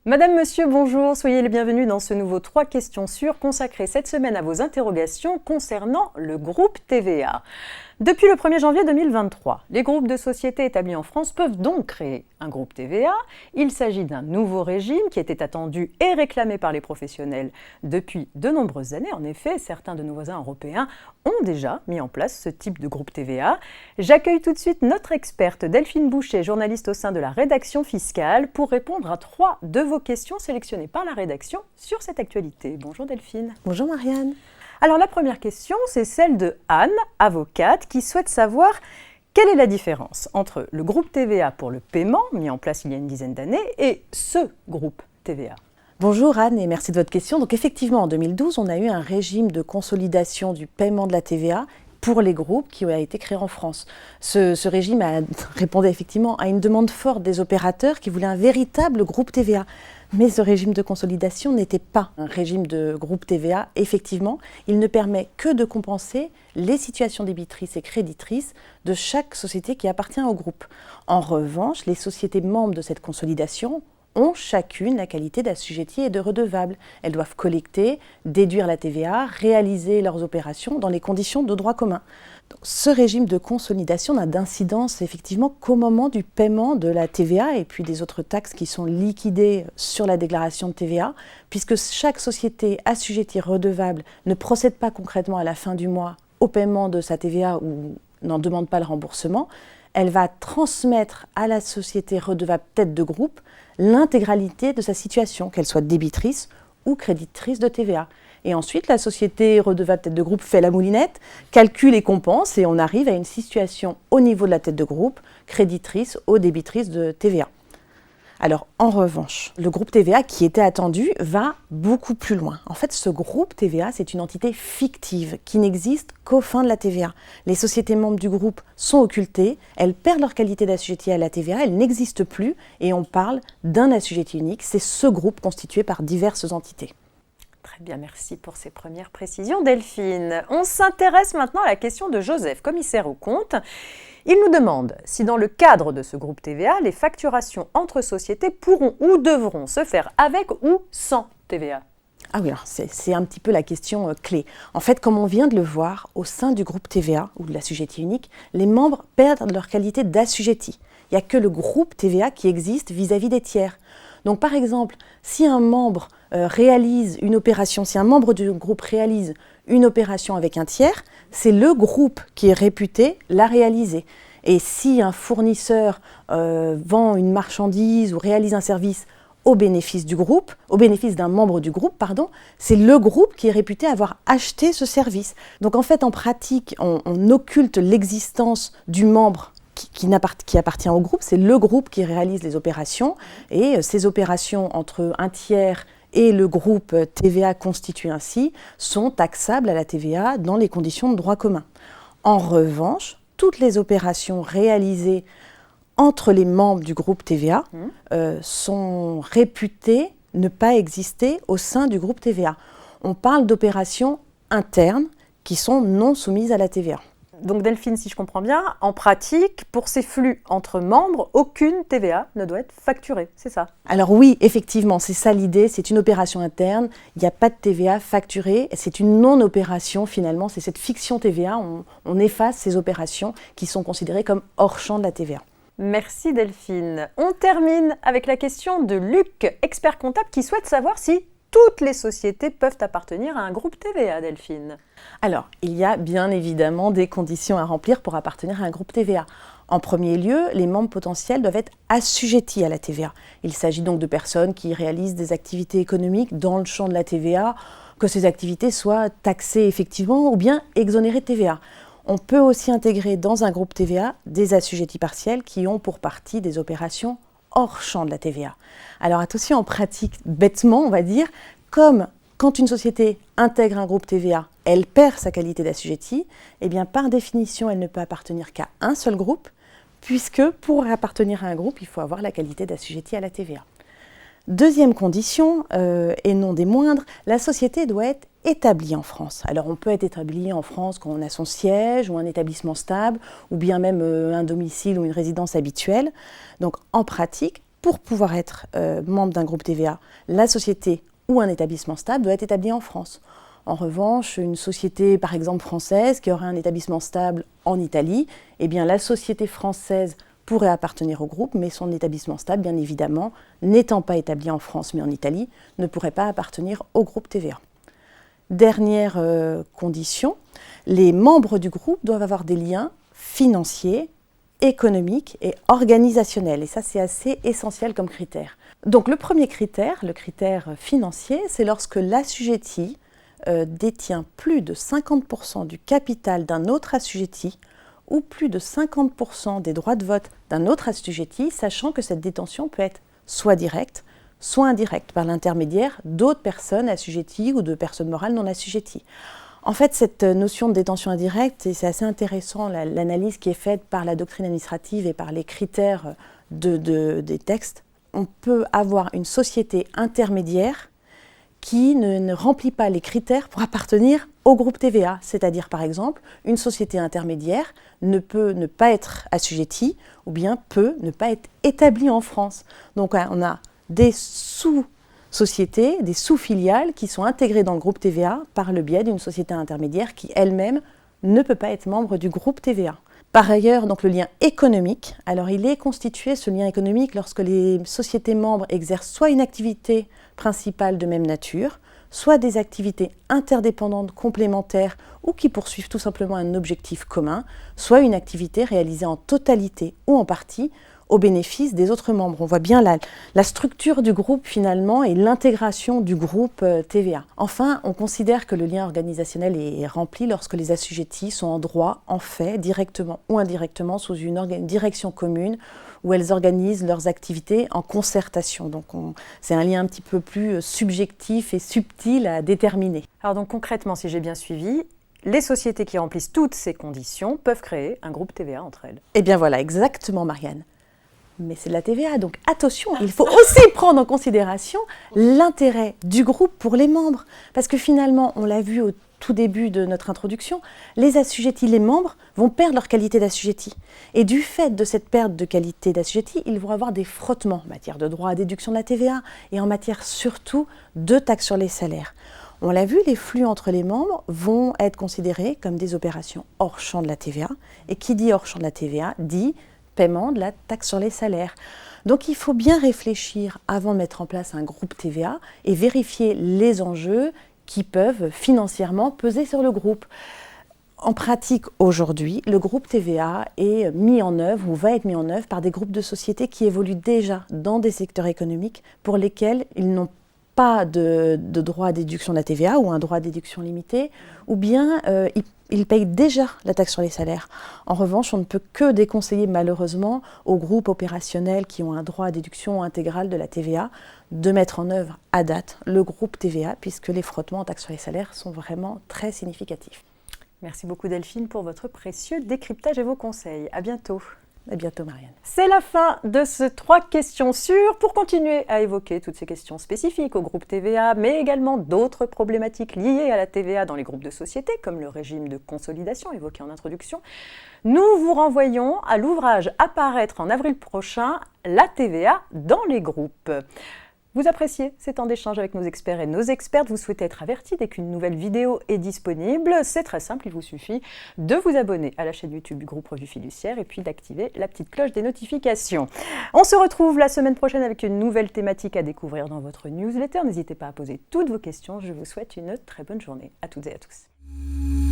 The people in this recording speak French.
Madame, monsieur, bonjour, soyez les bienvenus dans ce nouveau 3 questions sûres consacré cette semaine à vos interrogations concernant le groupe TVA. Depuis le 1er janvier 2023, les groupes de sociétés établis en France peuvent donc créer un groupe TVA. Il s'agit d'un nouveau régime qui était attendu et réclamé par les professionnels depuis de nombreuses années. En effet, certains de nos voisins européens ont déjà mis en place ce type de groupe TVA. J'accueille tout de suite notre experte Delphine Boucher, journaliste au sein de la rédaction fiscale, pour répondre à 3 de vos questions sélectionnées par la rédaction sur cette actualité. Bonjour Delphine. Bonjour Marianne. Alors la première question, c'est celle de Anne, avocate, qui souhaite savoir quelle est la différence entre le groupe TVA pour le paiement, mis en place il y a une dizaine d'années, et ce groupe TVA. Bonjour Anne et merci de votre question. Donc effectivement, en 2012, on a eu un régime de consolidation du paiement de la TVA pour les groupes qui a été créé en France. Ce régime répondait effectivement à une demande forte des opérateurs qui voulaient un véritable groupe TVA. Mais ce régime de consolidation n'était pas un régime de groupe TVA. Effectivement, il ne permet que de compenser les situations débitrices et créditrices de chaque société qui appartient au groupe. En revanche, les sociétés membres de cette consolidation ont chacune la qualité d'assujetties et de redevables. Elles doivent collecter, déduire la TVA, réaliser leurs opérations dans les conditions de droit commun. Donc, ce régime de consolidation n'a d'incidence effectivement qu'au moment du paiement de la TVA et puis des autres taxes qui sont liquidées sur la déclaration de TVA, puisque chaque société assujettie redevable ne procède pas concrètement à la fin du mois au paiement de sa TVA ou n'en demande pas le remboursement. Elle va transmettre à la société redevable tête de groupe l'intégralité de sa situation, qu'elle soit débitrice ou créditrice de TVA. Et ensuite, la société redevable tête de groupe fait la moulinette, calcule et compense, et on arrive à une situation au niveau de la tête de groupe, créditrice ou débitrice de TVA. Alors, en revanche, le groupe TVA qui était attendu va beaucoup plus loin. En fait, ce groupe TVA, c'est une entité fictive qui n'existe qu'aux fins de la TVA. Les sociétés membres du groupe sont occultées, elles perdent leur qualité d'assujetti à la TVA, elles n'existent plus et on parle d'un assujetti unique. C'est ce groupe constitué par diverses entités. Très bien, merci pour ces premières précisions Delphine. On s'intéresse maintenant à la question de Joseph, commissaire aux comptes. Il nous demande si dans le cadre de ce groupe TVA, les facturations entre sociétés pourront ou devront se faire avec ou sans TVA. Ah oui, alors c'est un petit peu la question clé. En fait, comme on vient de le voir, au sein du groupe TVA ou de l'assujetti unique, les membres perdent leur qualité d'assujetti. Il n'y a que le groupe TVA qui existe vis-à-vis des tiers. Donc par exemple, si un membre réalise une opération, si un membre du groupe réalise une opération avec un tiers, c'est le groupe qui est réputé la réaliser. Et si un fournisseur vend une marchandise ou réalise un service au bénéfice du groupe, au bénéfice d'un membre du groupe, c'est le groupe qui est réputé avoir acheté ce service. Donc en fait, en pratique, on occulte l'existence du membre qui appartient au groupe, c'est le groupe qui réalise les opérations et ces opérations entre un tiers et le groupe TVA constitué ainsi sont taxables à la TVA dans les conditions de droit commun. En revanche, toutes les opérations réalisées entre les membres du groupe TVA sont réputées ne pas exister au sein du groupe TVA. On parle d'opérations internes qui sont non soumises à la TVA. Donc Delphine, si je comprends bien, en pratique, pour ces flux entre membres, aucune TVA ne doit être facturée, c'est ça? Alors oui, effectivement, c'est ça l'idée, c'est une opération interne, il n'y a pas de TVA facturée, c'est une non-opération finalement, c'est cette fiction TVA, on efface ces opérations qui sont considérées comme hors champ de la TVA. Merci Delphine. On termine avec la question de Luc, expert comptable, qui souhaite savoir si toutes les sociétés peuvent appartenir à un groupe TVA, Delphine. Alors, il y a bien évidemment des conditions à remplir pour appartenir à un groupe TVA. En premier lieu, les membres potentiels doivent être assujettis à la TVA. Il s'agit donc de personnes qui réalisent des activités économiques dans le champ de la TVA, que ces activités soient taxées effectivement ou bien exonérées de TVA. On peut aussi intégrer dans un groupe TVA des assujettis partiels qui ont pour partie des opérations hors champ de la TVA. Alors attention, en pratique, bêtement, on va dire, comme quand une société intègre un groupe TVA, elle perd sa qualité d'assujetti, eh bien par définition, elle ne peut appartenir qu'à un seul groupe, puisque pour appartenir à un groupe, il faut avoir la qualité d'assujetti à la TVA. Deuxième condition, et non des moindres, la société doit être établie en France. Alors on peut être établi en France quand on a son siège ou un établissement stable, ou bien même un domicile ou une résidence habituelle. Donc en pratique, pour pouvoir être membre d'un groupe TVA, la société ou un établissement stable doit être établi en France. En revanche, une société, par exemple française, qui aurait un établissement stable en Italie, eh bien la société française pourrait appartenir au groupe, mais son établissement stable, bien évidemment, n'étant pas établi en France mais en Italie, ne pourrait pas appartenir au groupe TVA. Dernière condition, les membres du groupe doivent avoir des liens financiers, économiques et organisationnels. Et ça, c'est assez essentiel comme critère. Donc le premier critère, le critère financier, c'est lorsque l'assujetti détient plus de 50% du capital d'un autre assujetti ou plus de 50% des droits de vote d'un autre assujetti, sachant que cette détention peut être soit directe, soit indirecte, par l'intermédiaire d'autres personnes assujetties ou de personnes morales non assujetties. En fait, cette notion de détention indirecte, et c'est assez intéressant, l'analyse qui est faite par la doctrine administrative et par les critères des textes, on peut avoir une société intermédiaire qui ne remplit pas les critères pour appartenir au groupe TVA. C'est-à-dire, par exemple, une société intermédiaire ne peut ne pas être assujettie ou bien peut ne pas être établie en France. Donc, on a des sous-sociétés, des sous-filiales qui sont intégrées dans le groupe TVA par le biais d'une société intermédiaire qui elle-même ne peut pas être membre du groupe TVA. Par ailleurs, donc le lien économique, alors il est constitué, ce lien économique, lorsque les sociétés membres exercent soit une activité principale de même nature, soit des activités interdépendantes complémentaires ou qui poursuivent tout simplement un objectif commun, soit une activité réalisée en totalité ou en partie au bénéfice des autres membres. On voit bien la structure du groupe finalement et l'intégration du groupe TVA. Enfin, on considère que le lien organisationnel est rempli lorsque les assujettis sont en droit, en fait, directement ou indirectement sous une direction commune où elles organisent leurs activités en concertation. Donc c'est un lien un petit peu plus subjectif et subtil à déterminer. Alors donc concrètement, si j'ai bien suivi, les sociétés qui remplissent toutes ces conditions peuvent créer un groupe TVA entre elles. Eh bien voilà, exactement Marianne. Mais c'est de la TVA, donc attention, il faut aussi prendre en considération l'intérêt du groupe pour les membres. Parce que finalement, on l'a vu au tout début de notre introduction, les assujettis, les membres, vont perdre leur qualité d'assujettis. Et du fait de cette perte de qualité d'assujettis, ils vont avoir des frottements en matière de droit à déduction de la TVA et en matière surtout de taxes sur les salaires. On l'a vu, les flux entre les membres vont être considérés comme des opérations hors champ de la TVA. Et qui dit hors champ de la TVA dit paiement de la taxe sur les salaires. Donc il faut bien réfléchir avant de mettre en place un groupe TVA et vérifier les enjeux qui peuvent financièrement peser sur le groupe. En pratique, aujourd'hui, le groupe TVA est mis en œuvre ou va être mis en œuvre par des groupes de sociétés qui évoluent déjà dans des secteurs économiques pour lesquels ils n'ont pas de droit à déduction de la TVA ou un droit à déduction limité, ou bien ils payent déjà la taxe sur les salaires. En revanche, on ne peut que déconseiller malheureusement aux groupes opérationnels qui ont un droit à déduction intégrale de la TVA de mettre en œuvre à date le groupe TVA, puisque les frottements en taxe sur les salaires sont vraiment très significatifs. Merci beaucoup Delphine pour votre précieux décryptage et vos conseils. À bientôt. À bientôt Marianne. C'est la fin de ce 3 questions sûres. Pour continuer à évoquer toutes ces questions spécifiques au groupe TVA, mais également d'autres problématiques liées à la TVA dans les groupes de sociétés, comme le régime de consolidation évoqué en introduction, nous vous renvoyons à l'ouvrage à paraître en avril prochain, La TVA dans les groupes. Vous appréciez ces temps d'échange avec nos experts et nos expertes, vous souhaitez être avertis dès qu'une nouvelle vidéo est disponible. C'est très simple, il vous suffit de vous abonner à la chaîne YouTube du groupe Revue Fiduciaire et puis d'activer la petite cloche des notifications. On se retrouve la semaine prochaine avec une nouvelle thématique à découvrir dans votre newsletter. N'hésitez pas à poser toutes vos questions. Je vous souhaite une très bonne journée à toutes et à tous.